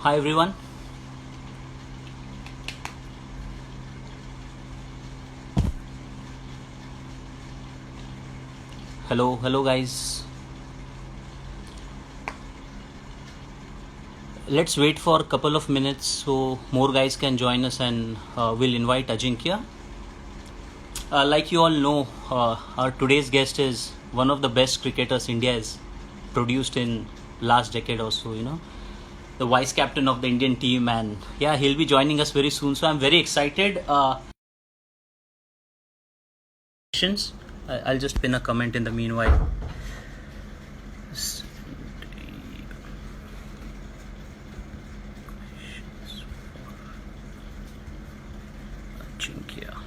Hi everyone. Hello guys. Let's wait for a couple of minutes so more guys can join us, and we'll invite Ajinkya. Like you all know, our today's guest is one of the best cricketers India has produced in last decade or so. The vice captain of the Indian team, and yeah, he'll be joining us very soon. So I'm very excited. Questions? I'll just pin a comment in the meanwhile. Ajinkya.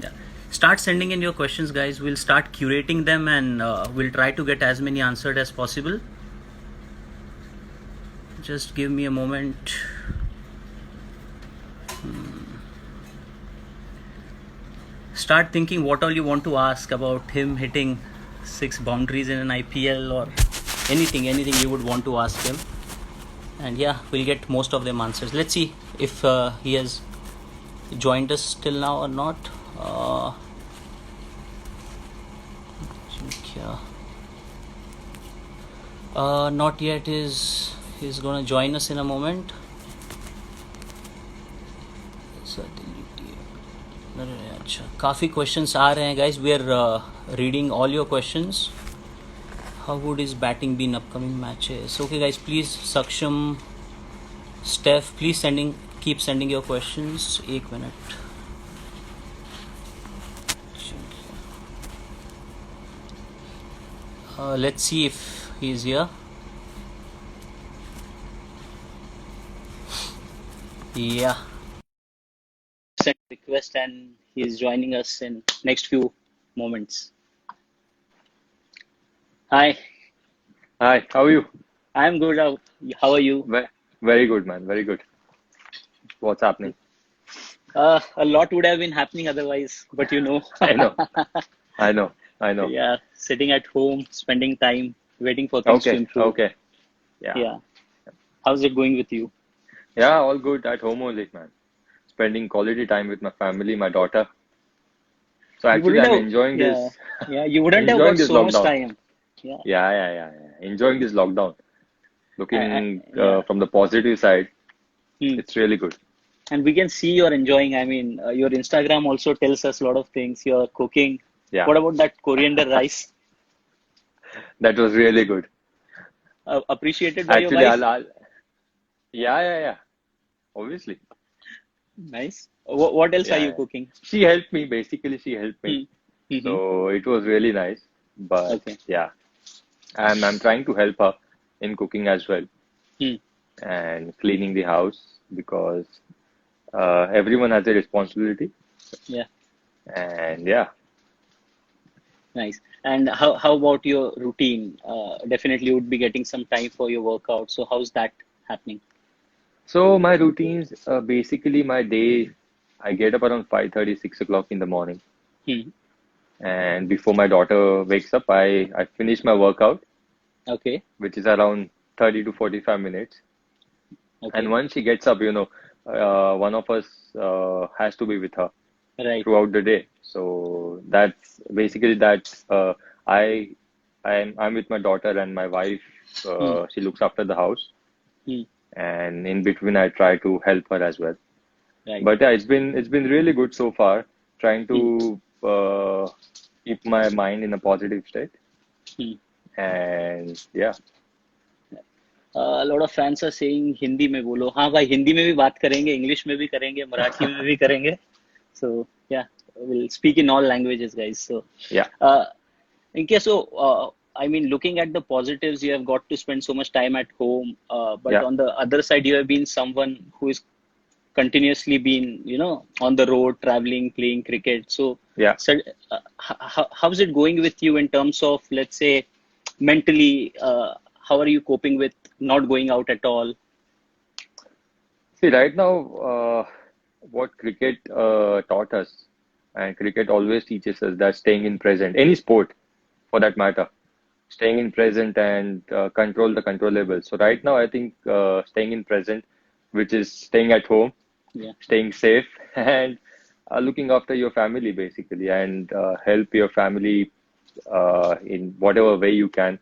Yeah. Start sending in your questions, guys. We'll start curating them, and we'll try to get as many answered as possible. Just give me a moment. Start thinking what all you want to ask about him hitting 6 boundaries in an IPL, or anything you would want to ask him. And yeah, we'll get most of them answers. Let's see if he has joined us till now or not. Ajinkya. Not yet. He's gonna join us in a moment. अच्छा, काफ़ी questions आ रहे हैं guys. We are reading all your questions. How would his batting be in upcoming matches? Okay guys, please Saksham, Steph, please keep sending your questions. एक minute. Let's see if he's here. Yeah. Send request, and he's joining us in next few moments. Hi, Hi, how are you? I'm good. How are you? Very good, man. Very good. What's happening? A lot would have been happening otherwise, but I know, I know, I know. yeah, sitting at home, spending time, waiting for things to Okay, improve. okay. Yeah, Yeah. How's it going with you? yeah, all good at home only, man. Spending quality time with my family, my daughter. So You actually, wouldn't I'm have, enjoying yeah, this, yeah, you wouldn't have enjoying got this so much lockdown. time. Yeah, Yeah. Enjoying this lockdown. Looking yeah. from the positive side, Hmm. it's really good. And we can see you're enjoying. I mean, your Instagram also tells us a lot of things. You're cooking. Yeah, What about that coriander rice? that was really good. Appreciated by your Actually, wife? yeah. Obviously, Nice. What else are you yeah. cooking? She helped me. Basically, she helped me. Hmm. Mm-hmm. So it was really nice. But Okay. yeah. I'm trying to help her in cooking as well Hmm. and cleaning the house because everyone has a responsibility. Yeah. And yeah, Nice. And how about your routine? Definitely you would be getting some time for your workout. So how's that happening? so my routines basically my day, I get up around 5:30, 6 o'clock in the morning. Hmm. And before my daughter wakes up, I finish my workout, Okay. which is around 30 to 45 minutes. And Okay. once she gets up, one of us has to be with her Right. throughout the day. So that's basically that. I I'm with my daughter and my wife. Hmm. She looks after the house, Hmm. and in between I try to help her as well. Right. But yeah, it's been really good so far. Trying Hmm. to keep my mind in a positive state, Hmm. and yeah. A lot of fans are saying Hindi में बोलो. हाँ भाई, हिंदी में भी बात करेंगे, English में भी करेंगे, मराठी में भी करेंगे. So yeah, we'll speak in all languages, guys. So Yeah, uh, in case so I mean, looking at the positives, you have got to spend so much time at home, but yeah, on the other side, you have been someone who is continuously been on the road, traveling, playing cricket. yeah. So how's it going with you in terms of, let's say, mentally, how are you coping with not going out at all? See, right now, what cricket taught us, and cricket always teaches us that staying in present, any sport for that matter, staying in present and control the controllable. So right now, I think staying in present, which is staying at home, Yeah. staying safe, and looking after your family basically, and help your family in whatever way you can.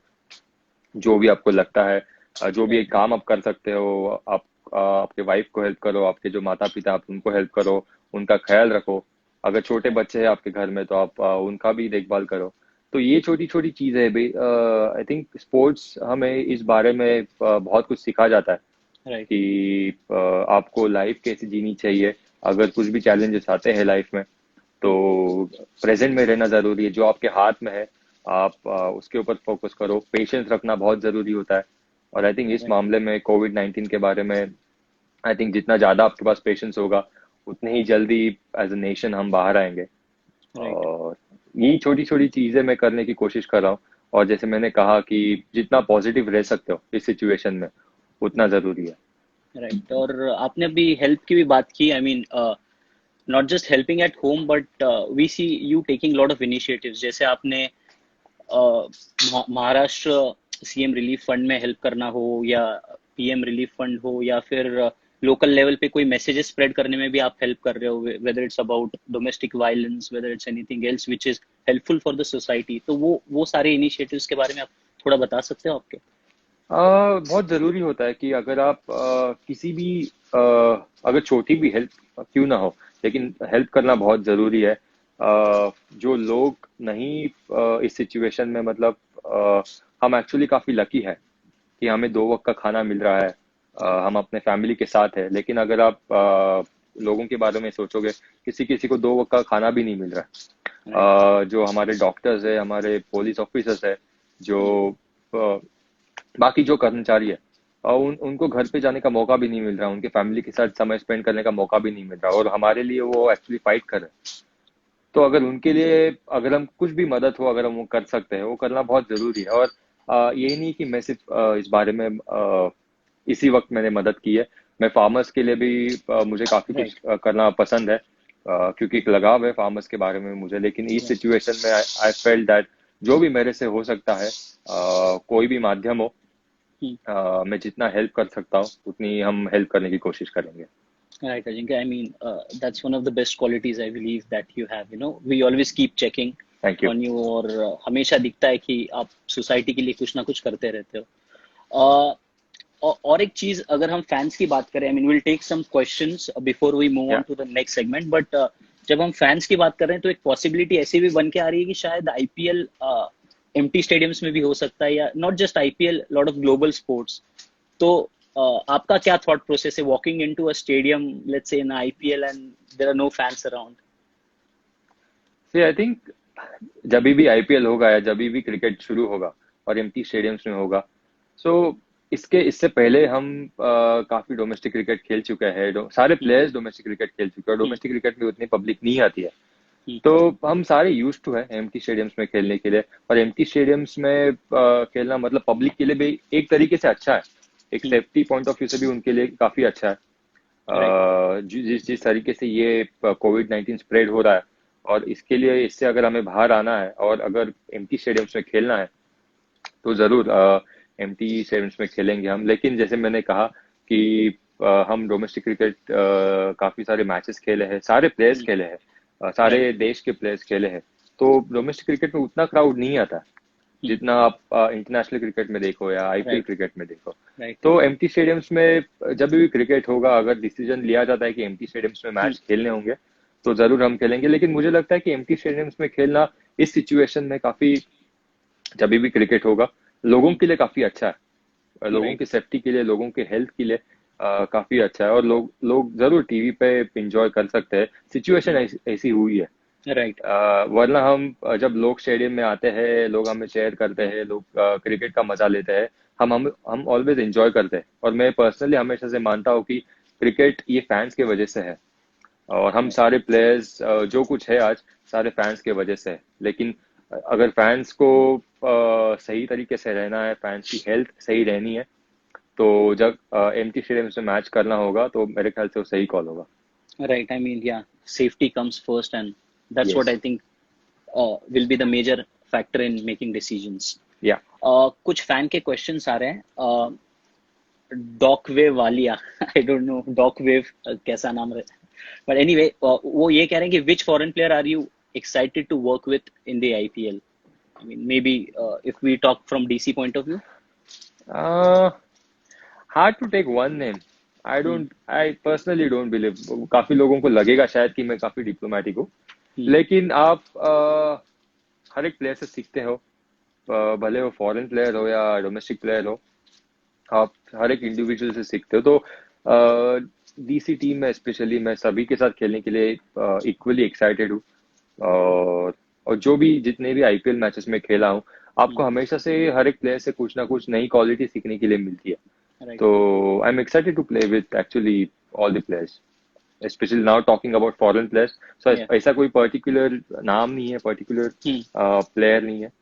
जो भी आपको लगता है, जो भी Right. एक काम आप कर सकते हो, आप आपके वाइफ को हेल्प करो, आपके जो माता पिता आप उनको हेल्प करो, उनका ख्याल रखो। अगर छोटे बच्चे हैं आपके घर में तो आप उनका भी देखभाल करो। तो ये छोटी छोटी चीजें आई थिंक स्पोर्ट्स हमें इस बारे में बहुत कुछ सिखा जाता है Right. कि आपको लाइफ कैसे जीनी चाहिए। अगर कुछ भी चैलेंजेस आते हैं लाइफ में तो प्रेजेंट में रहना जरूरी है। जो आपके हाथ में है आप उसके ऊपर फोकस करो। पेशेंस रखना बहुत जरूरी होता है। और आई थिंक इस Right. मामले में कोविड-19 के बारे में आई थिंक जितना ज्यादा आपके पास पेशेंस होगा उतनी ही जल्दी एज अ नेशन हम बाहर आएंगे। Right. और यही छोटी छोटी चीजें मैं करने की कोशिश कर रहा हूँ। और जैसे मैंने कहा कि जितना पॉजिटिव रह सकते हो इस सिचुएशन में उतना जरूरी है। राइट। और आपने अभी हेल्प की भी बात की। I mean not just helping at home but we see you taking lot of initiatives. जैसे आपने महाराष्ट्र सीएम रिलीफ फंड में हेल्प करना हो, या पीएम रिलीफ फंड हो, या फिर लोकल लेवल पे कोई मैसेजेस स्प्रेड करने में भी आप हेल्प कर रहे हो, whether it's about domestic violence, whether it's anything else which is helpful for the society. तो वो सारे इनिशिएटिव्स के बारे में आप थोड़ा बता सकते हो आपके? बहुत जरूरी होता है कि अगर आप किसी भी अगर छोटी भी हेल्प क्यों ना हो, लेकिन हेल्प करना बहुत जरूरी है। जो लोग नहीं इस सिचुएशन में, मतलब हम एक्चुअली काफी लकी है कि हमें 2 वक्त का खाना मिल रहा है। हम अपने फैमिली के साथ है। लेकिन अगर आप लोगों के बारे में सोचोगे, किसी किसी को 2 वक्त का खाना भी नहीं मिल रहा राइट। है। जो हमारे डॉक्टर्स है, हमारे पुलिस ऑफिसर्स है, जो बाकी जो कर्मचारी है, और उनको घर पे जाने का मौका भी नहीं मिल रहा, उनके फैमिली के साथ समय स्पेंड करने का मौका भी नहीं मिल रहा, और हमारे लिए वो एक्चुअली फाइट कर रहे हैं। तो अगर उनके लिए अगर हम कुछ भी मदद हो, अगर हम वो कर सकते हैं, वो करना बहुत जरूरी है। और यही नहीं कि मैं सिर्फ इस बारे में इसी वक्त मैंने मदद की है। मैं फार्मर्स के लिए भी मुझे काफी कुछ राइट। करना पसंद है, क्योंकि एक लगाव है फार्मर्स के बारे में मुझे। लेकिन इस सिचुएशन में आई फेल्ट दैट जो भी मेरे से हो सकता है, कोई भी माध्यम हो, मैं जितना हेल्प कर सकता हूँ उतनी हम हेल्प करने की कोशिश करेंगे। Right, Ajinkya. I mean, that's one of the best qualities I believe that you have. You know, we always keep checking thank you. on you, और हमेशा दिखता है कि आप सोसाइटी के लिए कुछ ना कुछ करते रहते हो। uh, और एक चीज, अगर हम फैंस की बात करें, I mean will take some questions before we move on या to the next segment, but जब हम फैंस की बात कर रहे हैं तो एक पॉसिबिलिटी ऐसी भी बन के आ रही है कि शायद आईपीएल एम्प्टी स्टेडियम्स में भी हो सकता है, या not just IPL, lot of global sports. तो आपका क्या थॉट प्रोसेस है walking into a stadium, let's say in IPL, and there are no fans around? See I think जब भी आईपीएल होगा या जब भी क्रिकेट शुरू होगा और एम्प्टी स्टेडियम्स में होगा, सो इससे पहले हम काफी डोमेस्टिक क्रिकेट खेल चुके हैं। सारे प्लेयर्स डोमेस्टिक क्रिकेट खेल चुके हैं, और डोमेस्टिक क्रिकेट में उतनी पब्लिक नहीं आती है। तो हम सारे यूज टू है एम्प्टी स्टेडियम्स में खेलने के लिए। और एम्प्टी स्टेडियम्स में खेलना मतलब पब्लिक के लिए भी एक तरीके से अच्छा है, एक सेफ्टी पॉइंट ऑफ व्यू से भी उनके लिए काफी अच्छा है। राइट। जिस जिस तरीके से ये कोविड-19 स्प्रेड हो रहा है, और इसके लिए, इससे अगर हमें बाहर आना है और अगर एम्प्टी स्टेडियम्स में खेलना है तो जरूर एम्प्टी स्टेडियम्स में खेलेंगे हम। लेकिन जैसे मैंने कहा कि हम डोमेस्टिक क्रिकेट काफी सारे मैचेस खेले हैं, सारे प्लेयर्स खेले हैं, राइट। सारे देश के प्लेयर्स खेले हैं। तो डोमेस्टिक क्रिकेट में उतना क्राउड नहीं आता जितना आप इंटरनेशनल क्रिकेट में देखो या आईपीएल राइट। क्रिकेट में देखो। राइट। तो एम्प्टी स्टेडियम्स में जब भी क्रिकेट होगा, अगर डिसीजन लिया जाता है कि एम्प्टी स्टेडियम्स में मैच खेलने होंगे तो जरूर हम खेलेंगे। लेकिन मुझे लगता है कि एम्प्टी स्टेडियम्स में खेलना इस सिचुएशन में काफी, जब भी क्रिकेट होगा, लोगों के लिए काफी अच्छा है। लोगों राइट। की सेफ्टी के लिए, लोगों के हेल्थ के लिए काफी अच्छा है। और लोग लोग जरूर टीवी पे एंजॉय कर सकते हैं। सिचुएशन ऐसी हुई है। राइट। वरना हम जब लोग स्टेडियम में आते हैं, लोग हमें चेयर करते हैं, लोग क्रिकेट का मजा लेते हैं, हम ऑलवेज एंजॉय करते हैं। और मैं पर्सनली हमेशा से मानता हूँ कि क्रिकेट ये फैंस के वजह से है, और हम सारे प्लेयर्स जो कुछ है आज, सारे फैंस के वजह से है। लेकिन अगर फैंस को सही तरीके से रहना है, फैंस की हेल्थ सही रहनी है, तो जब एम्प्टी स्टेडियम से मैच करना होगा तो मेरे ख्याल से वो सही कॉल होगा। Right. I mean, yeah, safety comes first, and that's what I yes. think will be the major factor in making decisions. या कुछ फैन के क्वेश्चंस आ रहे हैं। Doc wave Walia, I don't know doc wave कैसा नाम है, बट एनीवे वो ये कह रहे हैं कि which foreign player are you excited to work with in the IPL? I mean, maybe if we talk from DC point of view. Hard to take one name. Hmm. I personally don't believe. काफी लोगों को लगेगा शायद कि मैं काफी diplomatic हूँ, Hmm. लेकिन आप हर एक प्लेयर से सीखते हो. भले वो फॉरेन प्लेयर हो या डोमेस्टिक प्लेयर हो, आप हर एक इंडिविजुअल से सीखते हो. तो डीसी टीम में स्पेशली मैं सभी के साथ खेलने के लिए इक्वली एक्साइटेड हूँ. और जो भी जितने भी आईपीएल मैचेस में खेला हूँ, आपको Hmm. हमेशा से हर एक प्लेयर से कुछ ना कुछ नई क्वालिटी सीखने के लिए मिलती है. Right. तो I am excited to play with actually all the players, specially now talking about foreign players. So Yeah. ऐसा कोई पर्टिकुलर नाम नहीं है, पर्टिकुलर Hmm. प्लेयर नहीं है.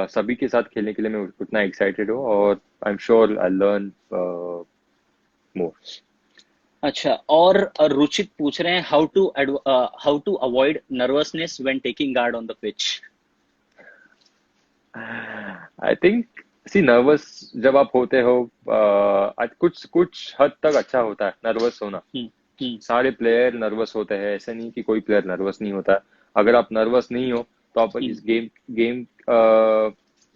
सभी के साथ खेलने के लिए मैं उतना एक्साइटेड हूँ, और I am sure I learn more. अच्छा, और रुचित पूछ रहे हैं how to avoid nervousness when taking guard on the pitch. I think see nervous जब आप होते हो, कुछ कुछ हद तक अच्छा होता है नर्वस होना. हम्म. हम्म. सारे प्लेयर नर्वस होते हैं, ऐसा नहीं कि कोई प्लेयर नर्वस नहीं होता. अगर आप नर्वस नहीं हो तो आप हम्म. इस गेम गेम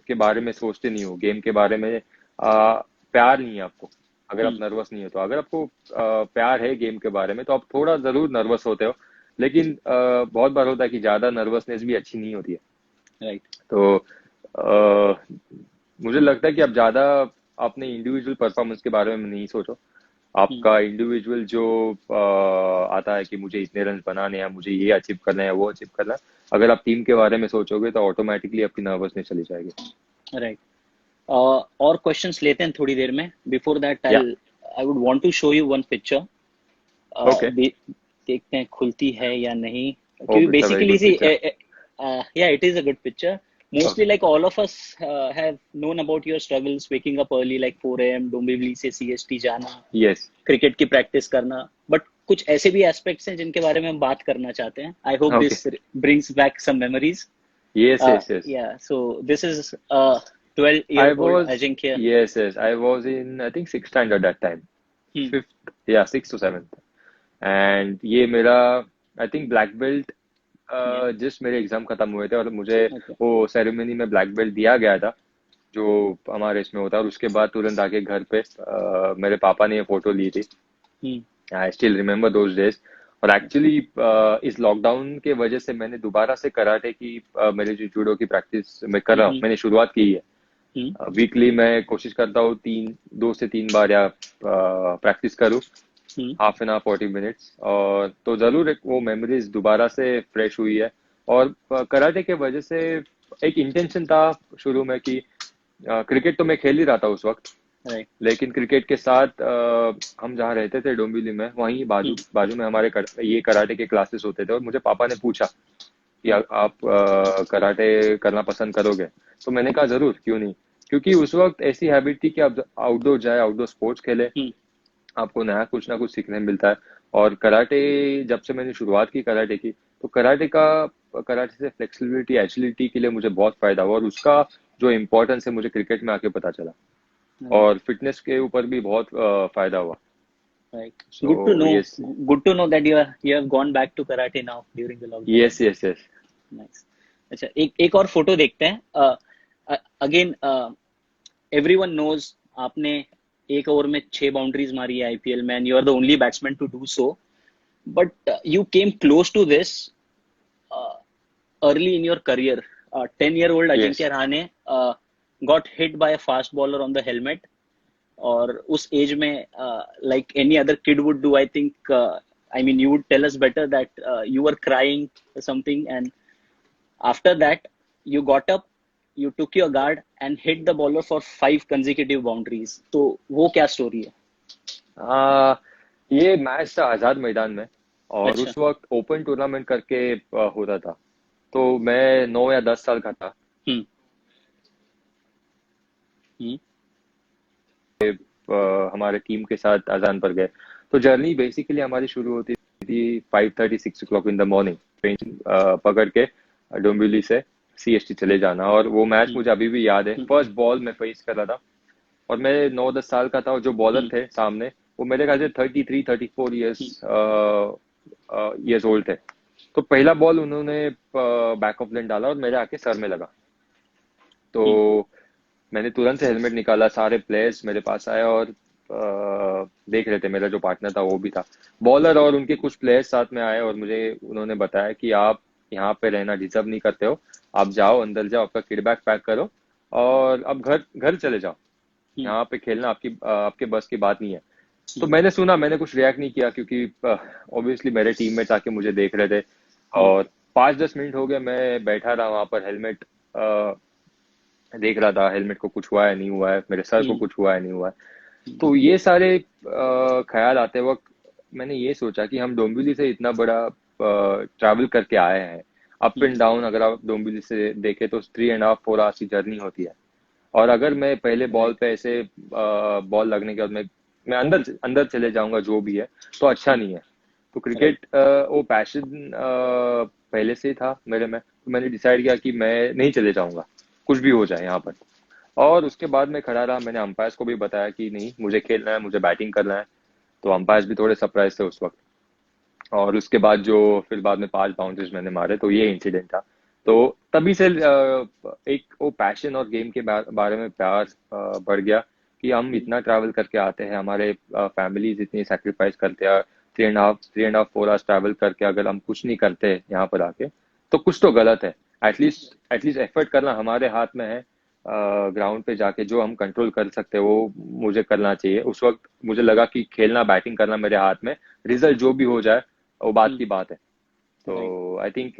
के बारे में सोचते नहीं हो, गेम के बारे में प्यार नहीं है आपको. अगर आप हम्म. नर्वस नहीं हो, तो अगर आपको प्यार है गेम के बारे में, तो आप थोड़ा जरूर नर्वस होते हो. लेकिन बहुत बार होता है कि ज्यादा नर्वसनेस भी अच्छी नहीं होती है. राइट. तो मुझे लगता है कि आप ज्यादा अपने इंडिविजुअल परफॉर्मेंस के बारे में नहीं सोचो. हम्म. आपका इंडिविजुअल जो आता है कि मुझे इतने रन बनाने हैं, मुझे ये अचीव करना है, वो अचीव करना है, अगर आप टीम के बारे में सोचोगे तो ऑटोमेटिकली आपकी नर्वसनेस चली जाएगी. राइट. और क्वेश्चंस लेते हैं थोड़ी देर में. बिफोर दैट या I would want to show you one picture. Okay. देखते हैं खुलती है या नहीं, होप क्योंकि it's a very basically good see picture. yeah, it is a good picture. Mostly okay. like all of us have known about your struggles waking up early like 4 a.m. Dombivli से CST जाना, yes. Cricket की practice करना, but कुछ ऐसे भी aspects हैं जिनके बारे में हम बात करना चाहते हैं. I hope okay. This brings back some memories. Yes yes yes. Yeah so this is 12 I year old was, Ajinkya. yes, yes, I was in, I think, sixth standard that time. Hmm. Fifth, yeah, sixth to seventh. And ये मेरा, I think, black belt Yeah. जिस मेरे exam खत्म हुए थे, और मुझे Okay. वो सेरेमनी में ब्लैक बेल्ट दिया गया था जो हमारे इसमें होता है. और उसके बाद तुरंत आके घर पे मेरे पापा ने ये फोटो ली थी. Hmm. I still remember those days. और एक्चुअली इस लॉकडाउन के वजह से मैंने दोबारा से कराटे की, मेरे जो जूडो की प्रैक्टिस मैं कर रहा हूँ, Hmm. मैंने शुरुआत की है. Hmm. वीकली मैं कोशिश करता हूँ 2 से 3 बार या प्रैक्टिस करूँ, Hmm. Half an hour 40 minutes. और तो जरूर एक वो मेमोरीज दोबारा से फ्रेश हुई है. और कराटे के वजह से एक इंटेंशन था शुरू में कि क्रिकेट तो मैं खेल ही रहा था उस वक्त, Right. लेकिन क्रिकेट के साथ हम जहाँ रहते थे डोंबिवली में, वहीं बाजू Hmm. बाजू में हमारे ये कराटे के क्लासेस होते थे. और मुझे पापा ने पूछा कि आप कराटे करना पसंद करोगे. तो मैंने कहा जरूर, क्यों नहीं. क्योंकि उस वक्त ऐसी हैबिट थी कि आप आउटडोर जाए, आउटडोर स्पोर्ट्स खेले, Hmm. आपको नया कुछ ना कुछ सीखने मिलता है. और कराटे जब से मैंने शुरुआत की कराटे की, तो कराटे से फ्लेक्सिबिलिटी, एजिलिटी के लिए मुझे बहुत फायदा हुआ. और उसका जो इम्पोर्टेंस है मुझे क्रिकेट में आके पता चला. Right. और फिटनेस के ऊपर भी बहुत फायदा हुआ. Right. So Good to know. Yes Good to know that you have gone back to karate now during the lockdown. Yes yes yes. Nice. अच्छा, एक और फोटो देखते हैं. अगेन एवरीवन नोज आपने एक ओवर में 6 बाउंड्रीज मारी है आईपीएल में, and you are the only batsman to do so. But you came close to this early in your career. 10-year-old Yes. Ajinkya Rahane got hit by a fast bowler on the helmet. और उस as में like any other kid would do, I think, I mean, you would tell us better that you were crying or something, and after that you got up, you took your guard and hit the bowler for 5 consecutive boundaries. तो वो क्या story है? ये match था आजाद मैदान में, और अच्छा. उस वक्त ओपन टूर्नामेंट करके होता था. तो मैं 9 या 10 साल का था. हम्म. हम्म. हमारे टीम के साथ अजान पर गए. तो जर्नी बेसिकली हमारी शुरू होती थी 5:30 6 o'clock in the morning, train पकड़ के डोंबिवली से सीएसटी चले जाना. और वो मैच मुझे अभी भी याद है. फर्स्ट बॉल मैं फेस कर रहा था, और मैं 9-10 साल का था, और जो बॉलर थे सामने वो मेरे ख्याल से 33-34 ईयर्स ओल्ड थे। तो पहला बॉल उन्होंने बैक ऑफ लेन डाला और मेरे आके सर में लगा। तो मैंने तुरंत से हेलमेट निकाला, सारे प्लेयर्स मेरे पास आए और देख रहे थे, मेरा जो पार्टनर था वो भी था, बॉलर और उनके कुछ प्लेयर्स साथ में आए, और मुझे उन्होंने बताया कि आप यहाँ पे रहना डिजर्व नहीं करते हो, आप जाओ अंदर जाओ, आपका किड बैग पैक करो और अब घर घर चले जाओ, यहाँ पे खेलना आपके बस की बात नहीं है। तो मैंने सुना, मैंने कुछ रिएक्ट नहीं किया क्योंकि ऑब्वियसली मेरे टीममेट्स आके मुझे देख रहे थे, और 5-10 मिनट हो गए मैं बैठा रहा वहां पर, हेलमेट देख रहा था, हेलमेट को कुछ हुआ है नहीं हुआ है, मेरे सर को कुछ हुआ है नहीं हुआ है। तो ये सारे ख्याल आते वक्त मैंने ये सोचा कि हम डोंबिवली से इतना बड़ा ट्रैवल करके आए हैं, अप एंड डाउन, अगर आप डोंबिवली से देखें तो 3.5-4 आवर्स की जर्नी होती है, और अगर मैं पहले बॉल पे ऐसे बॉल लगने के बाद मैं अंदर अंदर चले जाऊंगा जो भी है, तो अच्छा नहीं है। तो क्रिकेट वो पैशन पहले से ही था मेरे में, तो मैंने डिसाइड किया कि मैं नहीं चले जाऊंगा, कुछ भी हो जाए यहाँ पर। और उसके बाद मैं खड़ा रहा, मैंने अंपायर्स को भी बताया कि नहीं मुझे खेलना है, मुझे बैटिंग करना है, तो अंपायर्स भी थोड़े सरप्राइज थे उस वक्त। और उसके बाद जो फिर बाद में 5 बाउंड्रीज मैंने मारे, तो ये इंसिडेंट था। तो तभी से एक वो पैशन और गेम के बारे में प्यार बढ़ गया कि हम इतना ट्रैवल करके आते हैं, हमारे फैमिलीज इतनी सेक्रीफाइस करते हैं, 3.5-4 आवर्स ट्रैवल करके अगर हम कुछ नहीं करते यहाँ पर आके, तो कुछ तो गलत है। एटलीस्ट एफर्ट करना हमारे हाथ में है, ग्राउंड पे जाके जो हम कंट्रोल कर सकते हैं वो मुझे करना चाहिए। उस वक्त मुझे लगा कि खेलना बैटिंग करना मेरे हाथ में, रिजल्ट जो भी हो जाए वो बात की बात है। तो आई थिंक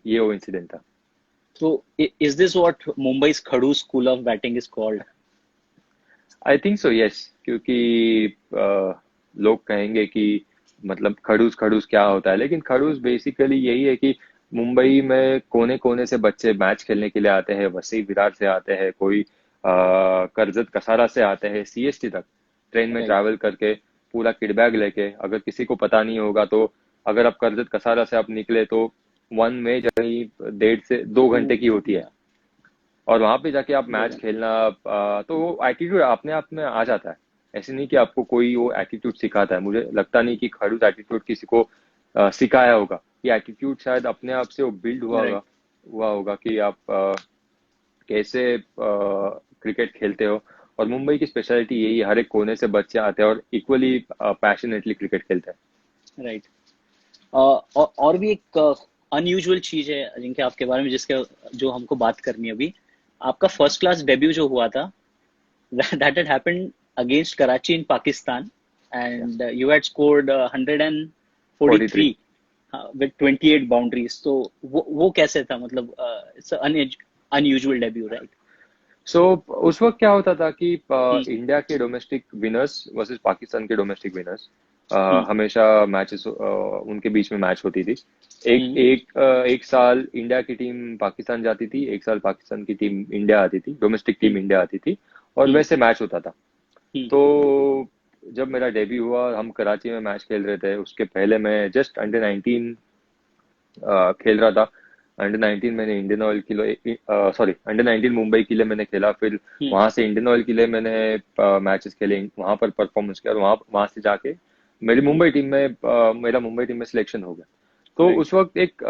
ये वो इंसिडेंट था। So, is this what Mumbai's Khadu School of Batting is called? I think so, yes, क्योंकि लोग कहेंगे कि मतलब खड़ूस खड़ूस क्या होता है, लेकिन खड़ूस बेसिकली यही है कि मुंबई में कोने कोने से बच्चे मैच खेलने के लिए आते हैं, वसई विरार से आते हैं, कोई करजत कसारा से आते हैं, सीएसटी तक ट्रेन में Right. ट्रैवल करके पूरा किड बैग लेके। अगर किसी को पता नहीं होगा तो अगर आप करजत कसारा से आप निकले तो वन वे जर्नी 1.5 से 2 घंटे की होती है, और वहां पे जाके आप मैच खेलना, तो वो एटीट्यूड अपने आप में आ जाता है। ऐसे नहीं कि आपको कोई वो एटीट्यूड सिखाता है, मुझे लगता नहीं कि खड़ूस एटीट्यूड किसी को सिखाया होगा। ये एटीट्यूड शायद अपने आप से वो बिल्ड Right. हुआ होगा कि आप कैसे क्रिकेट खेलते हो। और मुंबई की स्पेशलिटी यही है, हर एक कोने से बच्चे आते हैं और इक्वली पैशनेटली क्रिकेट खेलते हैं। Right. और भी एक अनयूजुअल चीज है जिनके आपके बारे में, जिसके जो हमको बात करनी है अभी। आपका फर्स्ट क्लास डेब्यू जो हुआ था, that had happened against Karachi in Pakistan, and you had scored 143 with 28 boundaries. तो वो कैसे था, मतलब it's an unusual debut, right? सो उस वक्त क्या होता था कि इंडिया के डोमेस्टिक विनर्स वर्सेस पाकिस्तान के डोमेस्टिक विनर्स, हमेशा मैचेस उनके बीच में मैच होती थी। एक साल इंडिया की टीम पाकिस्तान जाती थी, एक साल पाकिस्तान की टीम इंडिया आती थी, डोमेस्टिक टीम इंडिया आती थी, और वैसे मैच होता था। तो जब मेरा डेब्यू हुआ, हम कराची में मैच खेल रहे थे, उसके पहले मैं जस्ट अंडर 19 खेल रहा था। अंडर 19 मैंने इंडियन ऑयल के लिए, सॉरी अंडर 19 मुंबई के लिए मैंने खेला, फिर वहां से इंडियन ऑयल के लिए मैंने मैचेस खेले, वहां पर परफॉर्मेंस किया, और वहां से जाके मेरा मुंबई टीम में सिलेक्शन हो गया। तो उस वक्त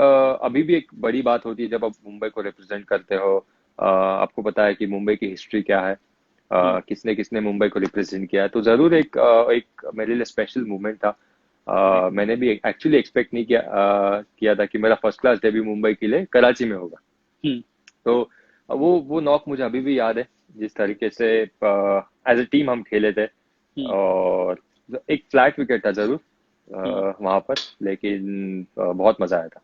अभी भी एक बड़ी बात होती है जब आप मुंबई को रिप्रेजेंट करते हो। आपको पता है कि मुंबई की हिस्ट्री क्या है, किसने किसने मुंबई को रिप्रेजेंट किया है, तो जरूर एक मेरे लिए स्पेशल मोमेंट था। मैंने भी एक्चुअली एक्सपेक्ट नहीं किया था कि मेरा फर्स्ट क्लास डेब्यू मुंबई के लिए कराची में होगा। तो वो नॉक मुझे अभी भी याद है, जिस तरीके से एज ए टीम हम खेले थे, और एक फ्लैट विकेट था जरूर वहां पर, लेकिन बहुत मजा आया था।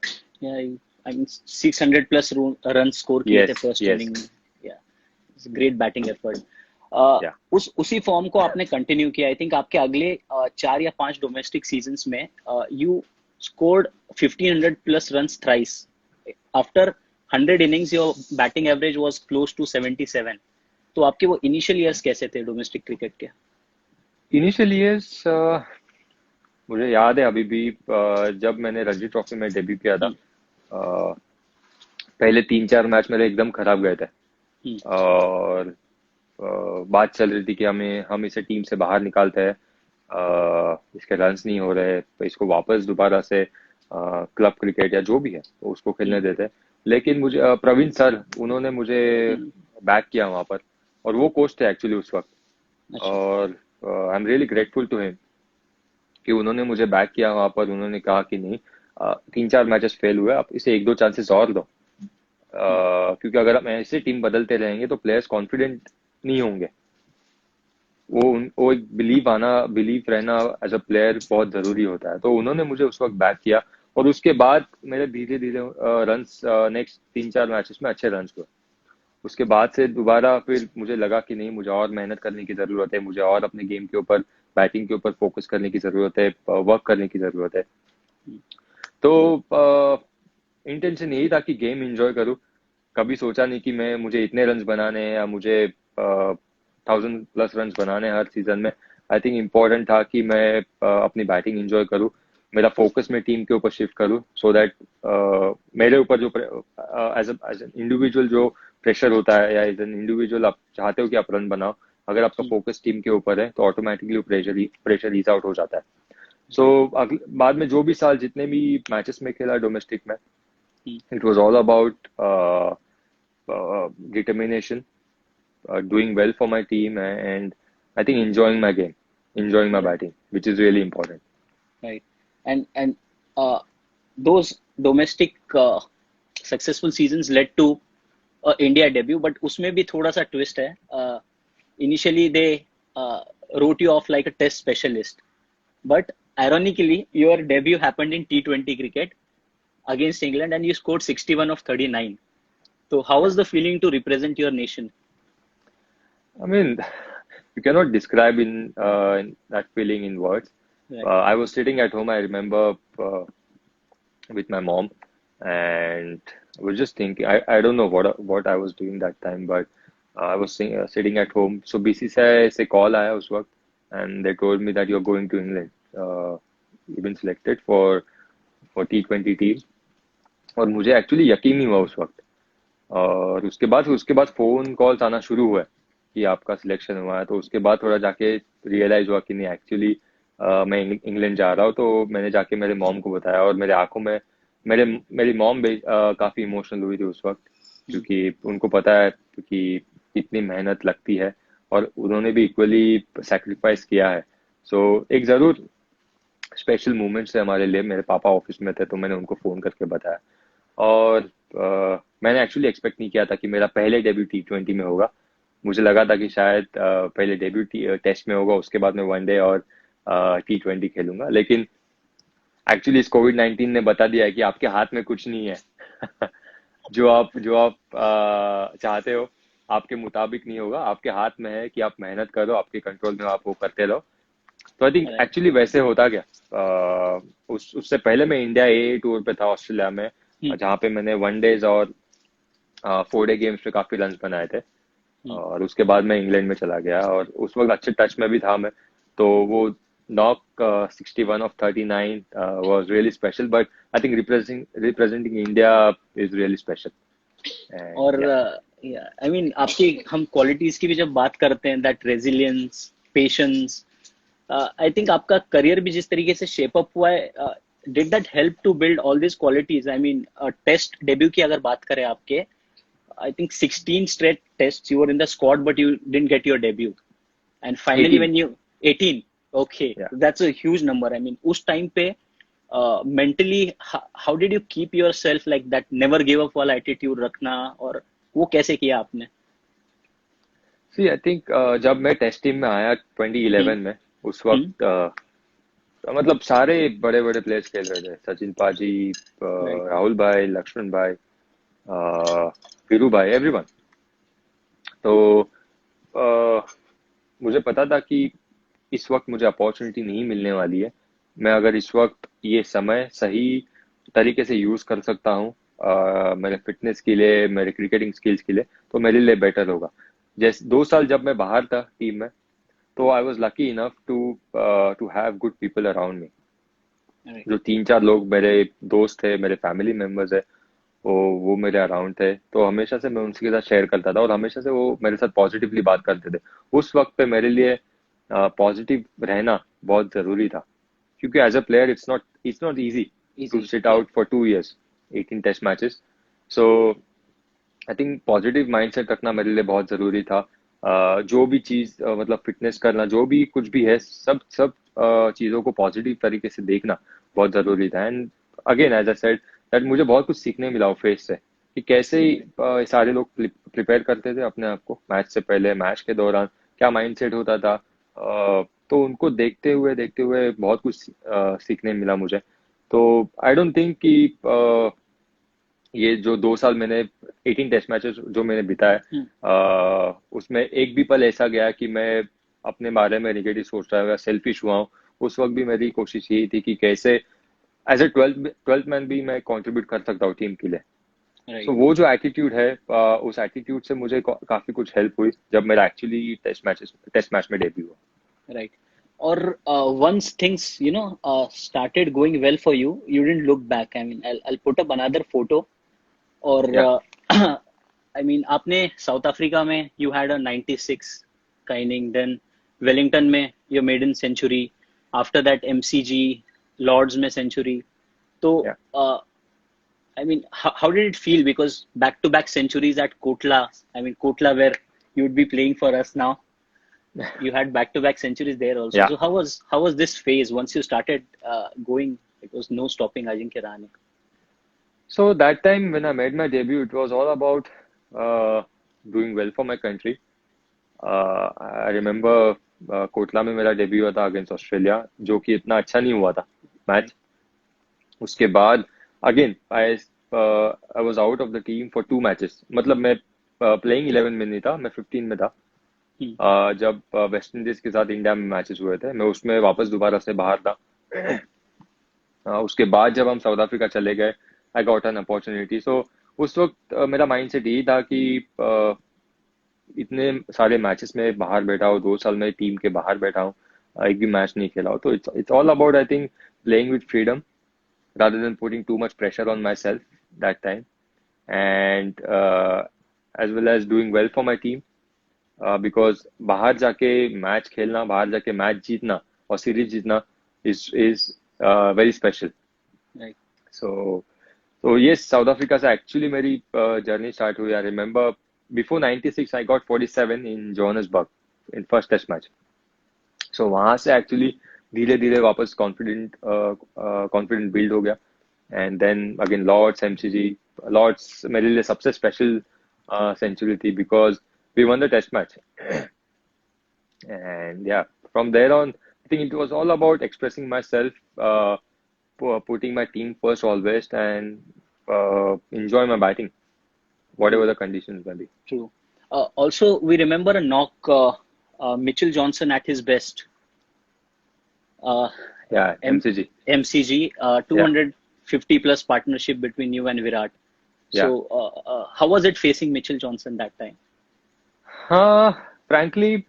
I mean 600 plus runs score किए थे फर्स्ट इनिंग में। It's a great batting effort. उसी फॉर्म को आपने कंटिन्यू किया। आई थिंक आपके अगले 4 या 5 डोमेस्टिक सीजन्स में you scored 1500 plus runs thrice. After 100 innings your batting average was close to 77। तो आपके वो इनिशियल ईयर्स कैसे थे डोमेस्टिक क्रिकेट के? इनिशियल ईयर्स मुझे याद है अभी भी, जब मैंने रणजी ट्रॉफी में डेब्यू किया था, पहले 3-4 मैच मेरे एकदम खराब गए थे, और बात चल रही थी कि हम इसे टीम से बाहर निकालते हैं, इसके रन्स नहीं हो रहे तो इसको वापस दोबारा से क्लब क्रिकेट या जो भी है तो उसको खेलने हम्म, देते हैं। लेकिन मुझे प्रवीण सर उन्होंने मुझे हम्म, बैक किया वहां पर, और वो कोच थे एक्चुअली उस वक्त। अच्छा। और I am really grateful to him कि उन्होंने मुझे बैक किया वहां पर। उन्होंने कहा कि नहीं, 3-4 मैचेस फेल हुए, आप इसे 1-2 चांसेस और दो, हम्म, क्योंकि अगर हम ऐसे टीम बदलते रहेंगे तो प्लेयर्स कॉन्फिडेंट नहीं होंगे। वो एक बिलीव रहना एज अ प्लेयर बहुत जरूरी होता है। तो उन्होंने मुझे उस वक्त बैक किया, और उसके बाद मेरे धीरे धीरे रन्स नेक्स्ट 3-4 मैचेस में अच्छे रन्स हुए। उसके बाद से दोबारा फिर मुझे लगा कि नहीं, मुझे और मेहनत करने की जरूरत है, मुझे और अपने गेम के ऊपर, बैटिंग के ऊपर फोकस करने की जरूरत है, वर्क करने की जरूरत है। हम्म, तो इंटेंशन यही था कि गेम एंजॉय करूं। कभी सोचा नहीं कि मैं मुझे इतने रन्स बनाने हैं या मुझे 1000+ रन्स बनाने हैं हर सीजन में। आई थिंक इम्पोर्टेंट था कि मैं अपनी बैटिंग एंजॉय करूं, मेरा फोकस मैं टीम के ऊपर शिफ्ट करूं, सो दैट मेरे ऊपर जो एज एन इंडिविजुअल जो प्रेशर होता है, या एज एन इंडिविजुअल आप चाहते हो कि आप रन बनाओ, अगर आपका हम्म, फोकस टीम के ऊपर है तो ऑटोमेटिकली वो प्रेशर ईज आउट हो जाता है। सो right, बाद में जो भी साल जितने भी मैचेस में खेला डोमेस्टिक में, हम्म, it was all about determination, doing well for my team, and I think enjoying my game, enjoying my right, batting, which is really important. right. And uh, those domestic successful seasons led to India debut, but उसमें भी थोड़ा सा twist है. Initially they wrote you off like a test specialist, but ironically your debut happened in T20 cricket against England and you scored 61 of 39. So how Yeah, was the feeling to represent your nation? I mean, you cannot describe in that feeling in words. Right. I was sitting at home, I remember, with my mom, and I was just thinking. I don't know what I was doing that time, but I was sitting at home. So BCCI से call आया उस वक्त, and they told me that you're going to England. You've been selected for T20 team, और मुझे actually यकीन नहीं हुआ उस वक्त। और उसके बाद फोन कॉल्स आना शुरू हुए कि आपका सिलेक्शन हुआ है। तो उसके बाद थोड़ा जाके रियलाइज हुआ कि नहीं, एक्चुअली मैं इंग्लैंड जा रहा हूँ। तो मैंने जाके मेरे मॉम को बताया, और मेरे आंखों में मेरे मेरी मॉम भी काफी इमोशनल हुई थी उस वक्त, Hmm. क्योंकि उनको पता है कि कितनी मेहनत लगती है, और उन्होंने भी इक्वली सेक्रीफाइस किया है। सो एक जरूर स्पेशल मोमेंट्स है हमारे लिए। मेरे पापा ऑफिस में थे तो मैंने उनको फोन करके बताया, और मैंने एक्चुअली एक्सपेक्ट नहीं किया था कि मेरा पहले डेब्यू T20 में होगा। मुझे लगा था कि शायद पहले डेब्यू टेस्ट में होगा, उसके बाद मैं वनडे और T20 खेलूंगा। लेकिन एक्चुअली इस कोविड-19 ने बता दिया है कि आपके हाथ में कुछ नहीं है। जो आप चाहते हो आपके मुताबिक नहीं होगा, आपके हाथ में है कि आप मेहनत करो, आपके कंट्रोल में हो, आप वो करते रहो। तो आई थिंक Right. एक्चुअली वैसे होता गया। उससे पहले मैं इंडिया ए टूर पे था ऑस्ट्रेलिया में, Hmm. जहाँ पे मैंने वनडेज और 4 डे गेम्स पे काफी रन बनाए थे। Hmm. और उसके बाद मैं इंग्लैंड में चला गया, और उस वक्त अच्छे टच में भी था मैं। तो वो knock 61 of 39 was really special, but I think representing India is really special. And और yeah, आई मीन आपकी हम क्वालिटीज की भी जब बात करते हैं, that resilience, patience, I think आपका करियर भी जिस तरीके से शेप अप हुआ है, did that help to build all this qualities? I mean test debut की अगर बात करें आपके, I think 16 straight tests you were in the squad but you didn't get your debut, and finally 18, when you 18, okay, yeah. that's a huge number. I mean उस time पे mentally how did you keep yourself like that never give up वाला attitude रखना, और वो कैसे किया आपने? See, I think जब मैं टेस्ट टीम में आया हम्म, 2011 में, उस हम्म, वक्त मतलब सारे बड़े बड़े प्लेयर्स खेल रहे थे, सचिन पाजी, राइट, राहुल भाई, लक्ष्मण भाई, वीरू भाई, एवरीवन। तो अ, मुझे पता था कि इस वक्त मुझे अपॉर्चुनिटी नहीं मिलने वाली है। मैं अगर इस वक्त ये समय सही तरीके से यूज कर सकता हूँ मेरे फिटनेस के लिए, मेरे क्रिकेटिंग स्किल्स के लिए, तो मेरे लिए बेटर होगा। जैसे 2 साल जब मैं बाहर था टीम में, तो I was lucky enough to have good people around me. Right, जो 3-4 लोग मेरे दोस्त थे, मेरे फैमिली मेंबर्स है, वो मेरे अराउंड थे, तो हमेशा से मैं उनके साथ शेयर करता था और हमेशा से वो मेरे साथ पॉजिटिवली बात करते थे। उस वक्त पे मेरे लिए पॉजिटिव रहना बहुत जरूरी था, क्योंकि as a player it's not easy to easy. Sit Yeah. Out for 2 years, 18 test matches. So I think positive mindset रखना मेरे लिए बहुत जरूरी था। जो भी चीज मतलब फिटनेस करना, जो भी कुछ भी है, सब सब चीजों को पॉजिटिव तरीके से देखना बहुत जरूरी था। And again as I said that मुझे बहुत कुछ सीखने मिला वो फेस से, कि कैसे Right. सारे लोग प्रिपेयर करते थे अपने आप को मैच से पहले, मैच के दौरान क्या माइंडसेट होता था। तो उनको देखते हुए बहुत कुछ सीखने मिला मुझे। तो आई डोंट थिंक कि ये जो 2 साल मैंने 18 टेस्ट मैचेस जो मैंने बिताए, Hmm. उसमें एक भी पल ऐसा गया कि मैं अपने बारे में निगेटिव सोच रहा हूँ या सेल्फिश हुआ हूँ। उस वक्त भी मेरी कोशिश यही थी कि कैसे एज ए ट्वेल्थ मैन भी मैं कंट्रीब्यूट कर सकता हूँ टीम के लिए। Right. सो वो जो एटीट्यूड है, उस एटीट्यूड से मुझे काफी कुछ हेल्प हुई जब मेरा एक्चुअली टेस्ट मैच में डेब्यू हुआ। Right. Or once things, started going well for you, you didn't look back. I mean, I'll put up another photo. Or, या I mean, आपने South Africa में you had a 96 का inning, then Wellington में your maiden century. After that MCG, Lords में century. तो या I mean, how did it feel? Because back-to-back centuries at Kotla. I mean, Kotla where you would be playing for us now. You had back-to-back centuries there also. या So how was this phase once you started going? It was no stopping Ajinkya Rahane. So that time when I made my debut, it was all about uh, doing well for my country. I remember Kotla में मेरा debut हुआ था against Australia, जो कि इतना अच्छा नहीं हुआ था Right. मैच। उसके बाद again I was out of the team for 2 matches. मतलब मैं प्लेइंग 11 में नहीं था, मैं 15 में था। Hmm. जब वेस्ट इंडीज के साथ इंडिया में मैचेस हुए थे, मैं उसमें वापस दोबारा से बाहर था। उसके बाद जब हम साउथ अफ्रीका चले गए, आई गॉट एन अपॉर्चुनिटी। सो उस वक्त मेरा माइंडसेट यही था कि इतने सारे मैचेस में बाहर बैठा हूँ, 2 साल में टीम के बाहर बैठा हूँ, एक भी मैच नहीं खेला हूँ। तो it's all about I think playing with freedom rather than putting too much pressure on myself that time, and as well as doing well for my team, because बाहर जाके मैच खेलना, बाहर जाके मैच जीतना और सीरीज जीतना is very special. Right. So yes, South Africa से actually मेरी जर्नी स्टार्ट हुई। I remember before 96 I got 47 in Johannesburg in first test match. So वहां से एक्चुअली धीरे धीरे वापस कॉन्फिडेंट बिल्ड हो गया। And then again Lord's, MCG. Lord's मेरे लिए सबसे स्पेशल सेंचुरी थी because we won the test match. And yeah, from there on, I think it was all about expressing myself, putting my team first always, and enjoy my batting, whatever the conditions may be. True. Also, we remember a knock, Mitchell Johnson at his best. Uh, Yeah, M- MCG. MCG, Yeah, 250 plus partnership between you and Virat. yeah. So, how was it facing Mitchell Johnson that time? Frankly,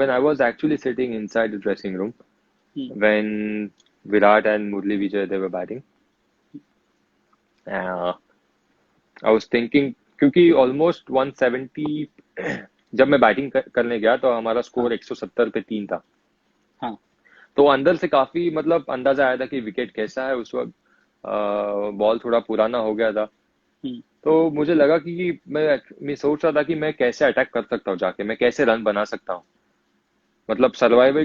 when I was actually sitting inside the dressing room, Hmm. when Virat and Murli Vijay they were batting, uh, I was thinking, क्योंकि almost 170 जब मैं batting करने गया तो हमारा हाँ score 170 पे 3 था। हाँ तो अंदर से काफी मतलब अंदाजा आया था कि विकेट कैसा है। उस वक्त बॉल थोड़ा पुराना हो गया था। हम्म, तो मुझे लगा कि मैं सोच रहा था कि मैं कैसे अटैक कर सकता हूँ, जाके मैं कैसे रन बना सकता हूँ। मतलब सर्वाइव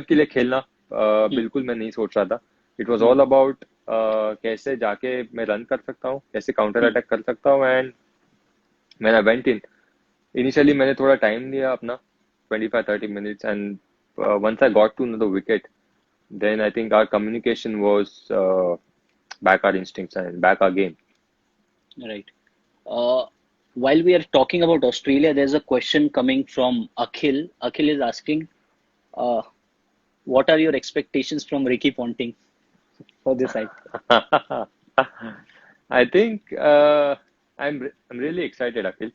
के लिए खेलना हम्म, बिल्कुल मैं नहीं सोच रहा था। It was hmm, all about कैसे जाके मैं रन कर सकता हूँ, कैसे काउंटर हम्म, अटैक कर सकता हूँ। एंड मैंने वेंट इन, इनिशियली मैंने थोड़ा टाइम लिया अपना 25-30 minutes, and once I got to know the wicket, then I think our communication was back our instincts and back our game. right. Uh, while we are talking about Australia, there's a question coming from Akhil. Akhil is asking, uh, what are your expectations from Ricky Ponting for this side? I think I'm really excited, Akhil.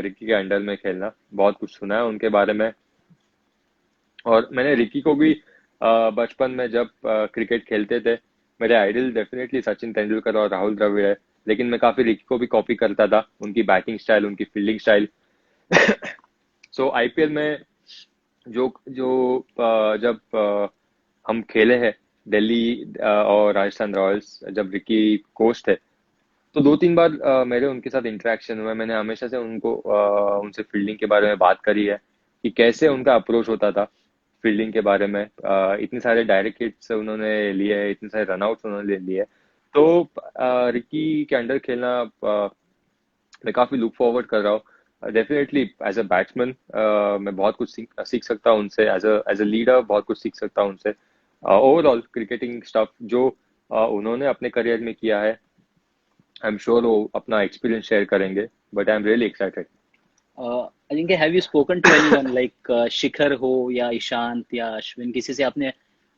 Ricky के under में खेलना, बहुत कुछ सुना है उनके बारे में। और मैंने रिकी को भी बचपन में जब क्रिकेट खेलते थे, मेरे आइडल डेफिनेटली सचिन तेंदुलकर और राहुल द्रविड़ है, लेकिन मैं काफी रिकी को भी कॉपी करता था, उनकी बैटिंग स्टाइल, उनकी फील्डिंग स्टाइल। सो आईपीएल में जो जो जब हम खेले हैं दिल्ली और राजस्थान रॉयल्स, जब रिकी कोच थे, तो 2-3 बार मेरे उनके साथ इंटरेक्शन हुआ है। मैंने हमेशा से उनसे फील्डिंग के बारे में बात करी है कि कैसे उनका अप्रोच होता था फील्डिंग के बारे में। इतने सारे डायरेक्ट हिट्स उन्होंने लिए हैं, इतने सारे रनआउट्स उन्होंने ले लिए हैं। तो रिकी के अंडर खेलना मैं काफी लुक फॉरवर्ड कर रहा हूँ। डेफिनेटली एज अ बैट्समैन मैं बहुत कुछ सीख सकता हूँ उनसे, एज अ लीडर बहुत कुछ सीख सकता हूँ उनसे। ओवरऑल क्रिकेटिंग स्टफ जो उन्होंने अपने करियर में किया है, आई एम श्योर वो अपना एक्सपीरियंस शेयर करेंगे, but I am really excited. Ajinkya, have you spoken to anyone like Shikhar हो या ईशांत या अश्विन, किसी से आपने,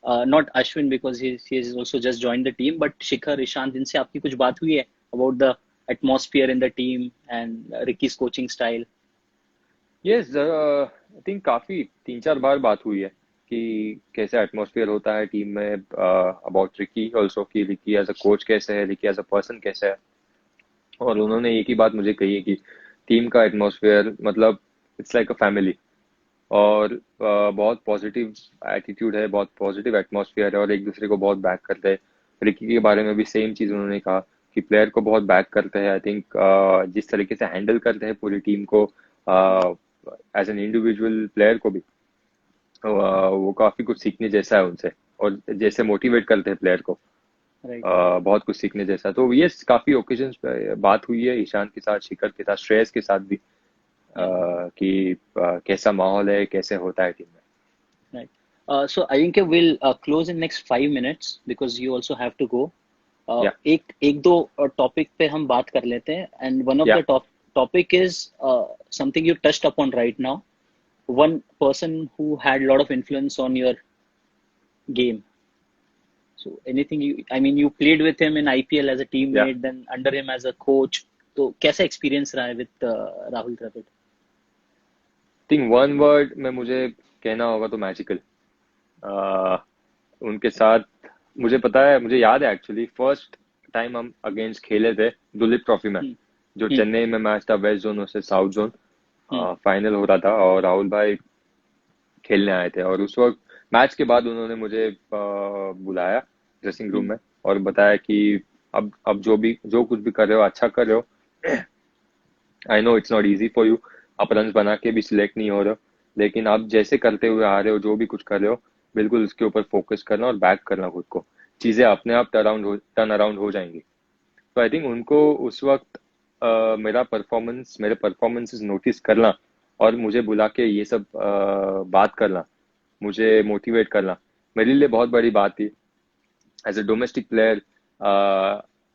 not Ashwin because he is also just join the team, but Shikhar, Ishant, इनसे आपकी कुछ बात हुई है about the atmosphere in the team and Ricky's coaching style? Yes, I think काफी 3-4 बार बात हुई है कि कैसा एटमॉस्फेयर होता है टीम में, अबाउट रिकी ऑल्सो, कि रिकी एज अ कोच कैसे है, रिकी एज अ पर्सन कैसा है। और उन्होंने एक ही बात मुझे कही है कि टीम का एटमॉस्फेयर मतलब इट्स लाइक अ फैमिली, और बहुत पॉजिटिव एटीट्यूड है, बहुत पॉजिटिव एटमॉस्फेयर है, और एक दूसरे को बहुत बैक करते हैं। रिकी के बारे में भी सेम चीज उन्होंने कहा कि प्लेयर को बहुत बैक करते हैं। आई थिंक जिस तरीके से हैंडल करते हैं पूरी टीम को एज एन इंडिविजुअल प्लेयर को भी, वो काफी कुछ सीखने जैसा है उनसे, और जैसे मोटिवेट करते हैं प्लेयर को, राइट। बहुत कुछ सीखने जैसा। तो यस, काफी ओकेजन्स पे बात हुई है ईशान के साथ, शिखर के साथ, श्रेयस के साथ भी, कि कैसा माहौल है, कैसे होता है टीम में। Right. So Ajinkya will close in next 5 minutes because you also have to go. या एक दो टॉपिक पे हम बात कर लेते हैं, and one of या the topic is something you touched upon right now. One person who had a lot of influence on your game. So anything I mean, you played with him in IPL as a या teammate, then under him as a coach. तो कैसा experience रहा है with Rahul Dravid? Think one word में मुझे कहना होगा तो मैजिकल। उनके साथ मुझे पता है, मुझे याद है एक्चुअली फर्स्ट टाइम हम अगेंस्ट खेले थे दुलीप ट्रॉफी में, हम्म, जो हम्म, चेन्नई में मैच था, वेस्ट जोन से साउथ जोन हम्म, फाइनल हो रहा था, और राहुल भाई खेलने आए थे। और उस वक्त मैच के बाद उन्होंने मुझे बुलाया ड्रेसिंग रूम हम्म, में और बताया कि अब जो कुछ भी कर रहे हो अच्छा कर रहे हो। I know it's not easy for you, आप रन बना के भी सिलेक्ट नहीं हो रहे हो, लेकिन आप जैसे करते हुए आ रहे हो, जो भी कुछ कर रहे हो, बिल्कुल उसके ऊपर फोकस करना और बैक करना खुद को, चीजें अपने आप टर्न अराउंड हो जाएंगी। तो आई थिंक उनको उस वक्त मेरे परफॉर्मेंसेस नोटिस करना और मुझे बुला के ये सब बात करना, मुझे मोटिवेट करना, मेरे लिए बहुत बड़ी बात थी। एज ए डोमेस्टिक प्लेयर,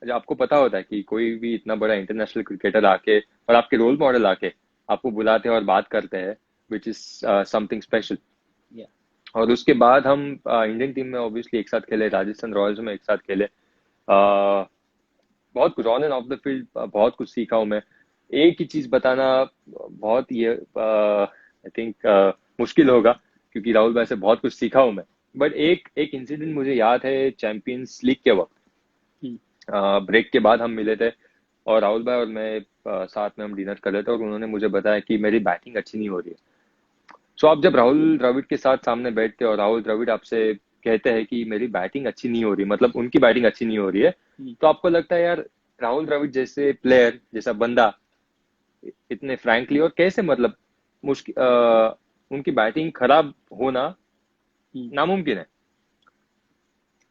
आपको पता होता है कि कोई भी इतना बड़ा इंटरनेशनल क्रिकेटर आके और आपके रोल मॉडल आके आपको बुलाते हैं और बात करते हैं, which is something special. yeah. और उसके बाद हम इंडियन टीम में ऑब्वियसली एक साथ खेले, राजस्थान रॉयल्स में एक साथ खेले, बहुत कुछ on end of the field बहुत कुछ सीखा हूं मैं। एक ही चीज बताना बहुत ये आई थिंक मुश्किल होगा, क्योंकि राहुल भाई से बहुत कुछ सीखा हूं मैं। बट एक एक इंसिडेंट मुझे याद है, चैंपियंस लीग के वक्त हम्म, ब्रेक के बाद हम मिले थे, और राहुल भाई और मैं साथ में हम डिनर कर रहे थे, और उन्होंने मुझे बताया कि मेरी बैटिंग अच्छी नहीं हो रही है। सो आप जब राहुल द्रविड़ के साथ सामने बैठते हो और राहुल द्रविड़ आपसे कहते हैं कि मेरी बैटिंग अच्छी नहीं हो रही, मतलब उनकी बैटिंग अच्छी नहीं हो रही है, हम्म, तो आपको लगता है यार राहुल द्रविड़ जैसे प्लेयर, जैसा बंदा, इतने फ्रैंकली और कैसे, मतलब मुश्किल, उनकी बैटिंग खराब होना हम्म, नामुमकिन है।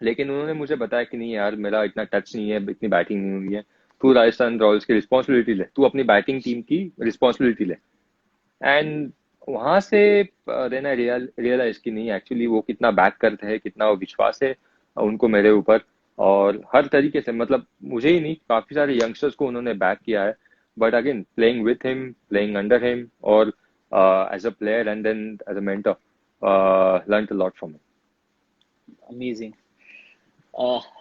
लेकिन उन्होंने मुझे बताया कि नहीं यार, मेरा इतना टच नहीं है, इतनी बैटिंग नहीं हुई है, तू राजस्थान रॉयल्स की रिस्पॉन्सिबिलिटी ले, तू अपनी बैटिंग टीम की रिस्पॉन्सिबिलिटी ले। एंड वहां से देन आई रियलाइज कि नहीं, एक्चुअली वो कितना बैक करते हैं, कितना वो विश्वास है उनको मेरे ऊपर, और हर तरीके से, मतलब मुझे ही नहीं, काफी सारे यंगस्टर्स को उन्होंने बैक किया है। But again playing with him, playing under him, और as a player and then as a mentor, learn a lot from him. amazing.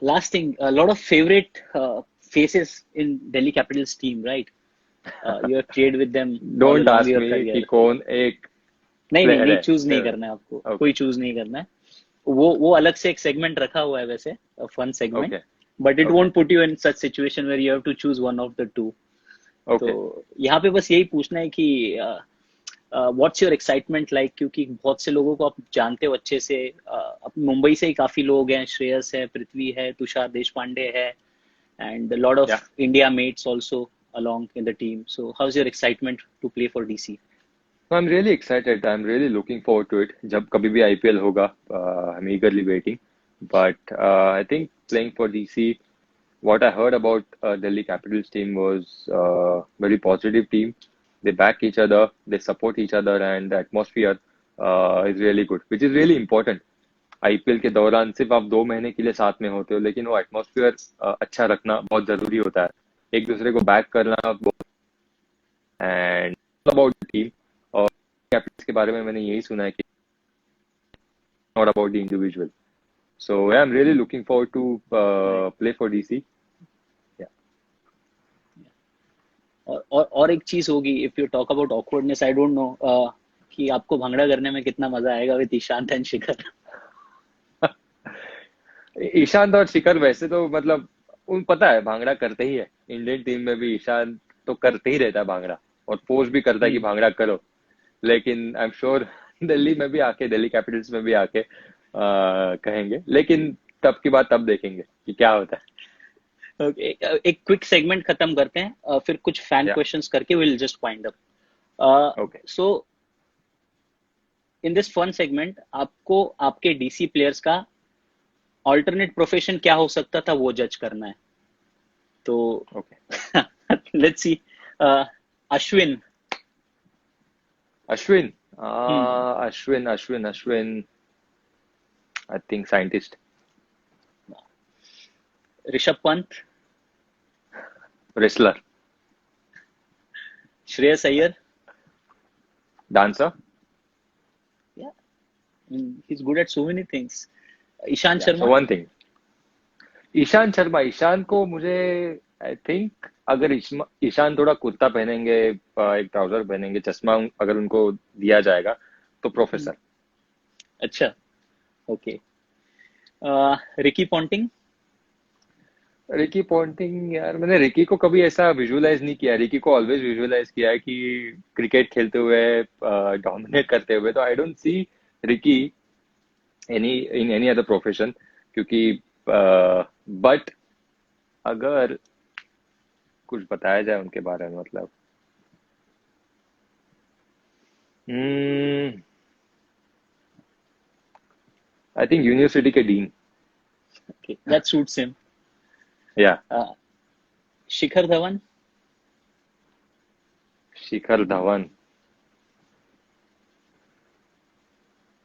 Last thing, a lot of favorite faces in Delhi Capitals team, right? You have played with them all don't along ask your मी कि career. कौन एक नहीं नहीं player नहीं, है। Choose नहीं करना है आपको, ओके। कोई चूज नहीं करना है। वो अलग से एक सेगमेंट रखा हुआ है वैसे, fun segment, Okay. But it Okay. Won't put you in such situation where you have to choose one of the two. तो Okay. यहाँ पे बस यही पूछना है कि व्हाट्स योर एक्साइटमेंट लाइक, क्योंकि बहुत से लोगों को आप जानते हो अच्छे से, मुंबई से ही काफी लोग हैं, श्रेयस है, पृथ्वी है, तुषार देशपांडे है, and a lot of Yeah. India mates also along in the team. So how's your excitement to play for DC? So I'm really excited. I'm really looking forward to it. जब कभी भी IPL होगा, I'm eagerly waiting. But I think playing for DC, what I heard about Delhi Capitals team was very positive team. They back each other, they support each other, and the atmosphere is really good, which is really important. IPL के दौरान सिर्फ आप 2 महीने के लिए साथ में होते हो, लेकिन वो एटमॉस्फेयर अच्छा रखना बहुत जरूरी होता है, एक दूसरे को बैक करना बहुत, एंड अबाउट टीम। और कैप्टन के बारे में मैंने यही सुना है कि not about the individual. So I am really looking forward to play for DC। और एक चीज होगी, if you talk about awkwardness, I don't know कि आपको भंगड़ा करने में कितना मजा आएगा विद ईशांत एंड शिखर। ईशांत और शिखर वैसे तो मतलब उन पता है भांगड़ा करते ही है, इंडियन टीम में भी ईशांत तो करते ही रहता है भांगड़ा, और पोस्ट भी करता है कि भांगड़ा करो। लेकिन आई एम श्योर दिल्ली में भी आके, दिल्ली कैपिटल्स में भी आके कहेंगे, लेकिन तब की बात तब देखेंगे कि क्या होता है। Okay, एक क्विक सेगमेंट खत्म करते हैं, फिर कुछ फैन Yeah. क्वेश्चंस करके will just wind up. Okay. So in this fun segment आपको आपके डीसी प्लेयर्स का ऑल्टरनेट प्रोफेशन क्या हो सकता था वो जज करना है। तो Okay. Let's see, Ashwin. Ashwin. Ashwin. I think scientist. Rishabh Pant. Wrestler. Shreyas Iyer. Dancer. Yeah, he's good at so many things. Ishant So Sharma. one thing. Ishant Sharma, Ishan को मुझे आई थिंक अगर ईशान थोड़ा कुर्ता पहनेंगे, एक ट्राउजर पहनेंगे, चश्मा अगर उनको दिया जाएगा तो प्रोफेसर। अच्छा, okay. Ricky Ponting. Ricky Ponting, यार मैंने रिकी को कभी ऐसा विजुअलाइज नहीं किया। रिकी को ऑलवेज विजुअलाइज किया है कि क्रिकेट खेलते हुए, डोमिनेट करते हुए। तो I don't see Ricky in any other profession, क्योंकि बट अगर कुछ बताया जाए उनके बारे में, मतलब आई थिंक यूनिवर्सिटी के dean. Okay, that suits him. या Shikhar Dhawan. Shikhar Dhawan,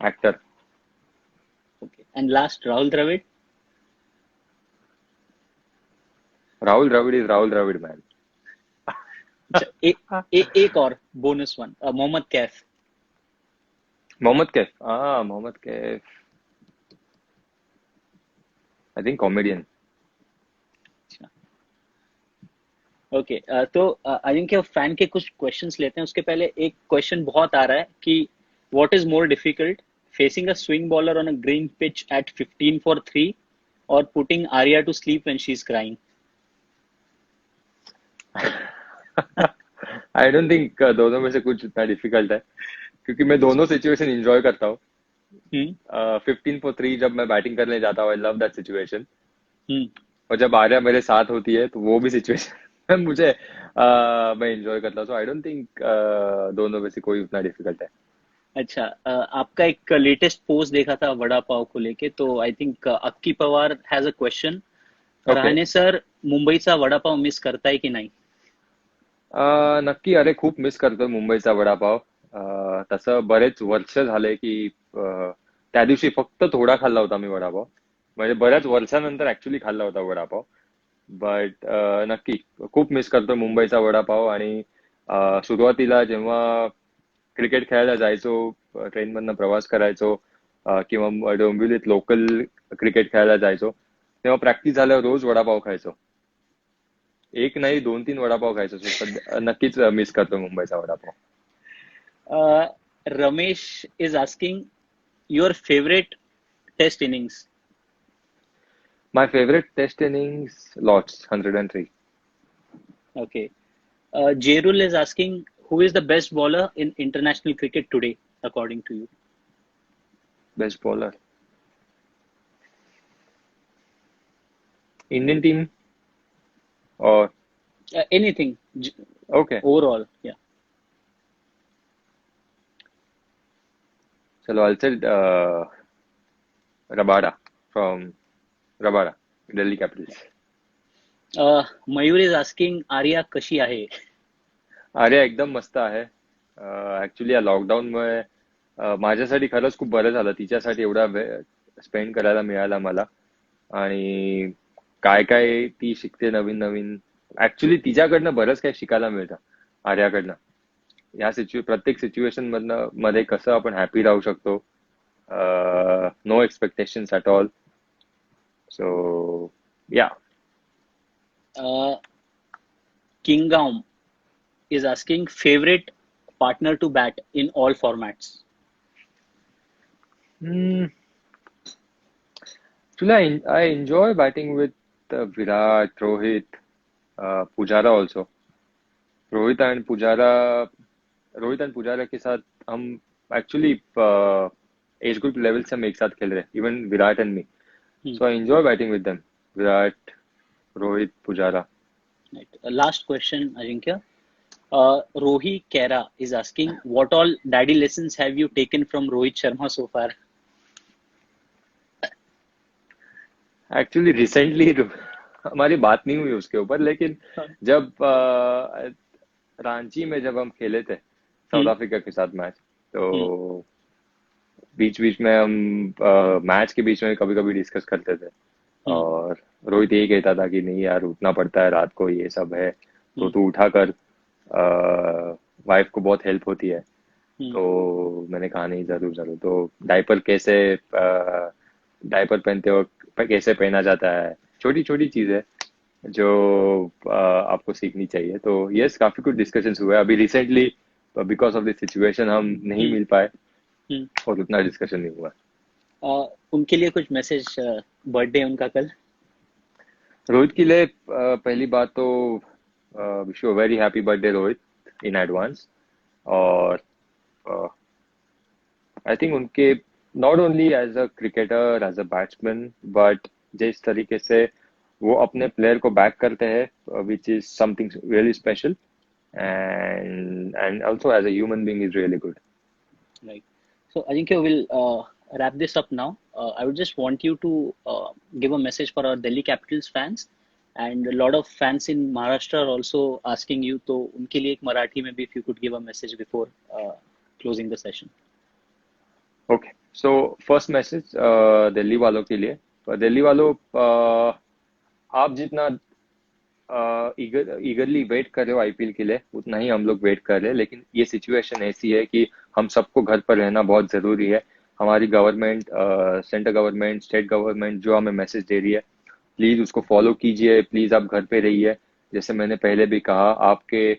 actor. Okay, and last Rahul Dravid. Rahul Dravid is Rahul Dravid man. अच्छा, एक और bonus one, Mohammad Kaif. Mohammad Kaif, Mohammad Kaif I think comedian. Okay, तो आई थिंक फैन के कुछ क्वेश्चंस लेते हैं। उसके पहले एक क्वेश्चन बहुत आ रहा है कि what is more difficult, facing a swing bowler on a green pitch at 15 for 3 और putting Arya to sleep when she is crying. I don't think दोनों में से कुछ इतना डिफिकल्ट है, क्योंकि मैं दोनों सिचुएशन एंजॉय करता हूँ। 15 for 3 जब मैं बैटिंग करने जाता हूँ, आई लव दैट सिचुएशन। और जब आर्या मेरे साथ होती है तो वो भी सिचुएशन मुझे मैं एंजॉय करता हूँ। सो आई डोंट थिंक दोनों में से कोई उतना डिफिकल्ट है। अच्छा, आपका एक लेटेस्ट पोस्ट देखा था वड़ा पाव को लेके, तो I think Akki Pawar has a question. Rahane sir मुंबईचा वडापाव मिस करताय की नाही? नक्की, अरे खूप मिस करतोय मुंबईचा वडापाव। तसं बरेच वर्ष झाले की त्या दिवशी फक्त थोडा खाल्ला होता मी वडापाव, म्हणजे बऱ्याच वर्षानंतर ऍक्च्युली खाल्ला होता वडापाव। बट नक्की खूप मिस करतोय मुंबईचा वडापाव। आणि सुरुवातीला जेव्हा क्रिकेट खेळायला जायचो, ट्रेन मधनं प्रवास करायचो, किंवा डोंबिवलीत लोकल क्रिकेट खेळायला जायचो, तेव्हा प्रॅक्टिस झाल्यावर रोज वडापाव खायचो। एक नाही 2-3 वडापाव खायचो। नक्कीच मिस करतो मुंबईचा vada pav. Ramesh is asking your favourite test innings? My favorite test innings, Lords, 103. Okay. Jerul is asking, who is the best bowler in international cricket today, according to you? Best bowler. Indian team or Anything okay. overall, yeah. So I'll say Rabada from Rabada, Delhi Capitals. Mayur is asking, Arya कशी आहे? आर्या एकदम मस्त आहे. Actually या lockdown मुळे माझ्यासाठी खरंच खूप बरं झालं. तिच्यासाठी एवढा वेळ स्पेंड करायला मिळाला मला. आणि काय काय ती शिकते नवीन नवीन. ऍक्च्युली तिच्याकडनं बरंच काही शिकायला मिळतं आर्याकडनं. प्रत्येक सिच्युएशन मध्ये कसं आपण हॅपी राहू शकतो. No expectations at all. So yeah. Kingam is asking, favorite partner to bat in all formats? Actually, I enjoy batting with Virat, Rohit, Pujara also. Rohit and Pujara के साथ हम एक्चुअली एज ग्रुप लेवल से हम एक साथ खेल रहे हैं, even Virat and me. So I enjoy batting with them. Virat, Rohit, Pujara. Right. Last question, Ajinkya. Rohi Kera is asking, what all daddy lessons have you taken from Rohit Sharma so far? Actually recently हमारी बात नहीं हुई उसके ऊपर, लेकिन जब रांची में जब हम खेले थे साउथ अफ्रीका के साथ मैच, तो बीच बीच में हम मैच के बीच में कभी कभी डिस्कस करते थे. और रोहित यही कहता था कि नहीं यार, उठना पड़ता है रात को, ये सब है तो तू उठा कर, वाइफ को बहुत हेल्प होती है. तो मैंने कहा नहीं, जरूर जरूर. तो डायपर पहनते वक्त कैसे पहना जाता है, छोटी छोटी चीजें जो आपको सीखनी चाहिए. तो यस, काफी कुछ डिस्कशंस हुए. अभी recently because of this situation हम नहीं मिल पाए और उतना डिस्कशन नहीं हुआ. उनके लिए कुछ मैसेज, बर्थडे उनका कल. रोहित के लिए पहली बात तो wish you very happy birthday Rohit in advance. और आई थिंक उनके not only as a cricketer, as a batsman, but जिस तरीके से वो अपने प्लेयर को बैक करते हैं, which is something really special. and also as a human being is really good. Right. So Ajinkya, we'll wrap this up now. I would just want you to give a message for our Delhi Capitals fans, and a lot of fans in Maharashtra are also asking you. तो उनके लिए एक मराठी में भी if you could give a message before closing the session. Okay. So first message Delhi वालों के लिए. दिल्ली वालों, आप जितना ईगरली वेट कर रहे हो आईपीएल के लिए, उतना ही हम लोग वेट कर रहे हैं. लेकिन ये सिचुएशन ऐसी है कि हम सबको घर पर रहना बहुत जरूरी है. हमारी government, central government, state government जो हमें मैसेज दे रही है, प्लीज उसको फॉलो कीजिए. प्लीज आप घर पे रहिए. जैसे मैंने पहले भी कहा, आपके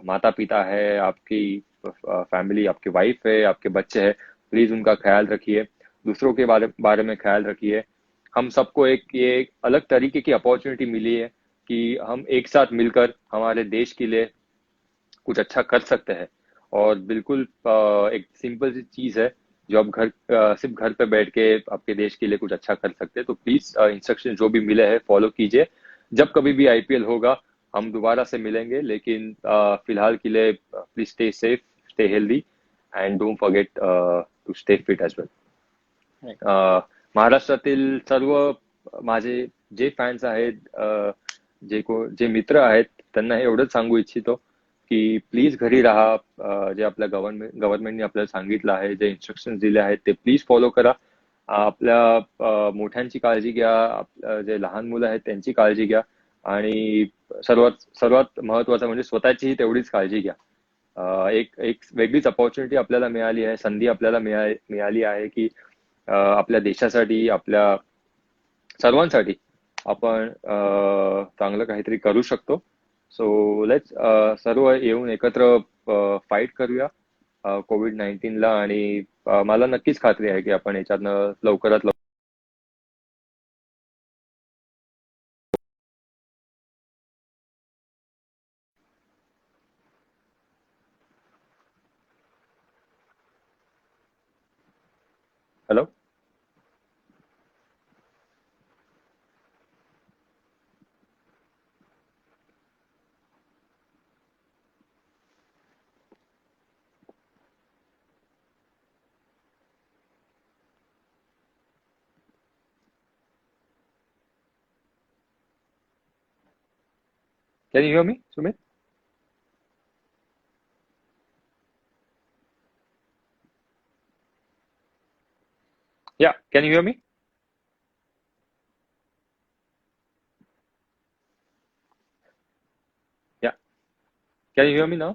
माता पिता है, आपकी फैमिली, आपकी वाइफ है, आपके बच्चे हैं, प्लीज उनका ख्याल रखिए. दूसरों के बारे में ख्याल रखिए. हम सबको ये अलग तरीके की अपॉर्चुनिटी मिली है कि हम एक साथ मिलकर हमारे देश के लिए कुछ अच्छा कर सकते हैं. और बिल्कुल एक सिंपल सी चीज है जो आप सिर्फ घर पे बैठ के आपके देश के लिए कुछ अच्छा कर सकते हैं. तो प्लीज इंस्ट्रक्शन जो भी मिले हैं फॉलो कीजिए. जब कभी भी आईपीएल होगा हम दोबारा से मिलेंगे, लेकिन फिलहाल के लिए please stay safe, stay healthy, and don't forget to stay fit as well. महाराष्ट्रातील सर्व माझे जे फॅन्स आहेत, जे मित्र आहेत, त्यांना हे एवढंच सांगू इच्छितो की प्लीज घरी राहा. जे आपल्या गव्हर्नमेंटने आपल्याला सांगितलं आहे, जे इन्स्ट्रक्शन दिले आहेत ते प्लीज फॉलो करा. आपल्या मोठ्यांची काळजी घ्या, जे लहान मुलं आहेत त्यांची काळजी घ्या, आणि सर्वात महत्वाचं म्हणजे स्वतःचीही तेवढीच काळजी घ्या. एक वेगळीच अपॉर्च्युनिटी आपल्याला मिळाली आहे, संधी आपल्याला मिळाली आहे की आपल्या देशासाठी, आपल्या सर्वांसाठी आपण चांगलं काहीतरी करू शकतो. सो लेट्स सर्व येऊन एकत्र फाईट करूया कोविड-19ला आणि मला नक्कीच खात्री आहे की आपण याच्यातनं लवकरात लवकर हॅलो कॅन यू हिअर मी सुमित या कॅन यू हिअर मी या can you here me now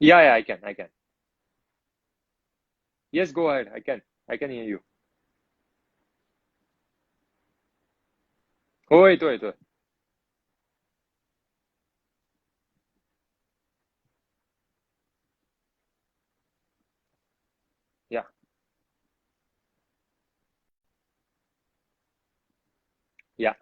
या I can yes go ahead I can hear you हो येतोय या या